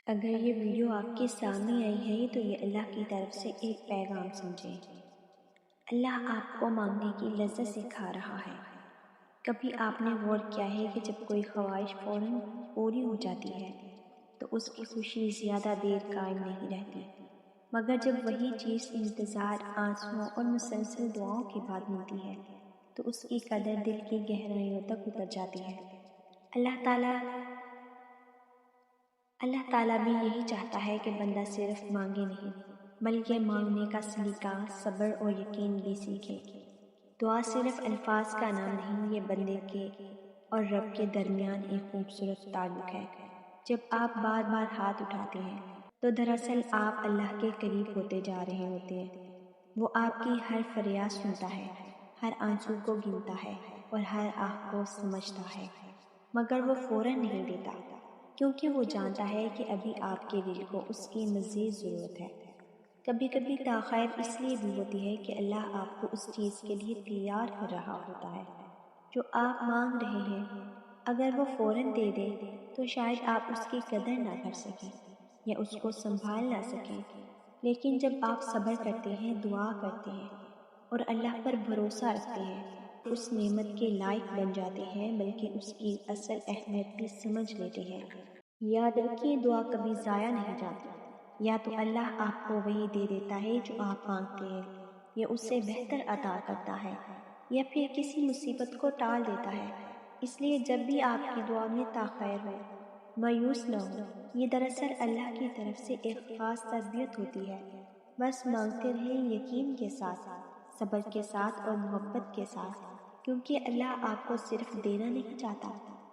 اگر یہ ویڈیو آپ کے سامنے آئی ہے تو یہ اللہ کی طرف سے ایک پیغام سمجھیں۔ اللہ آپ کو مانگنے کی لذت سکھا رہا ہے۔ کبھی آپ نے غور کیا ہے کہ جب کوئی خواہش فوراً پوری ہو جاتی ہے تو اس کی خوشی زیادہ دیر قائم نہیں رہتی، مگر جب وہی چیز انتظار، آنسوؤں اور مسلسل دعاؤں کے بعد ملتی ہے تو اس کی قدر دل کی گہرائیوں تک اتر جاتی ہے۔ اللہ تعالیٰ بھی یہی چاہتا ہے کہ بندہ صرف مانگے نہیں بلکہ مانگنے کا سلیقہ، صبر اور یقین بھی سیکھے۔ دعا صرف الفاظ کا نام نہیں، یہ بندے کے اور رب کے درمیان ایک خوبصورت تعلق ہے۔ جب آپ بار بار ہاتھ اٹھاتے ہیں تو دراصل آپ اللہ کے قریب ہوتے جا رہے ہوتے ہیں۔ وہ آپ کی ہر فریاد سنتا ہے، ہر آنسو کو گنتا ہے اور ہر آہ کو سمجھتا ہے، مگر وہ فوراً نہیں دیتا، کیونکہ وہ جانتا ہے کہ ابھی آپ کے دل کو اس کی مزید ضرورت ہے۔ کبھی کبھی تاخیر اس لیے بھی ہوتی ہے کہ اللہ آپ کو اس چیز کے لیے تیار کر رہا ہوتا ہے جو آپ مانگ رہے ہیں۔ اگر وہ فوراً دے دے تو شاید آپ اس کی قدر نہ کر سکیں یا اس کو سنبھال نہ سکیں، لیکن جب آپ صبر کرتے ہیں، دعا کرتے ہیں اور اللہ پر بھروسہ رکھتے ہیں، اس نعمت کے لائق بن جاتے ہیں، بلکہ اس کی اصل اہمیت بھی سمجھ لیتے ہیں۔ یاد رکھیے، دعا کبھی ضائع نہیں جاتی۔ یا تو اللہ آپ کو وہی دے دیتا ہے جو آپ مانگتے ہیں، یا اس سے بہتر عطا کرتا ہے، یا پھر کسی مصیبت کو ٹال دیتا ہے۔ اس لیے جب بھی آپ کی دعا میں تاخیر ہو، مایوس نہ ہو، یہ دراصل اللہ کی طرف سے ایک خاص تربیت ہوتی ہے۔ بس مانگتے رہیں، یقین کے ساتھ، صبر کے ساتھ اور محبت کے ساتھ، کیونکہ اللہ آپ کو صرف دینا نہیں چاہتا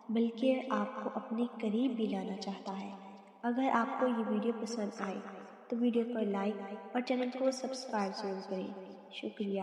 بلکہ آپ کو اپنے قریب بھی لانا چاہتا ہے۔ اگر آپ کو یہ ویڈیو پسند آئے تو ویڈیو کو لائک اور چینل کو سبسکرائب ضرور کریں۔ شکریہ۔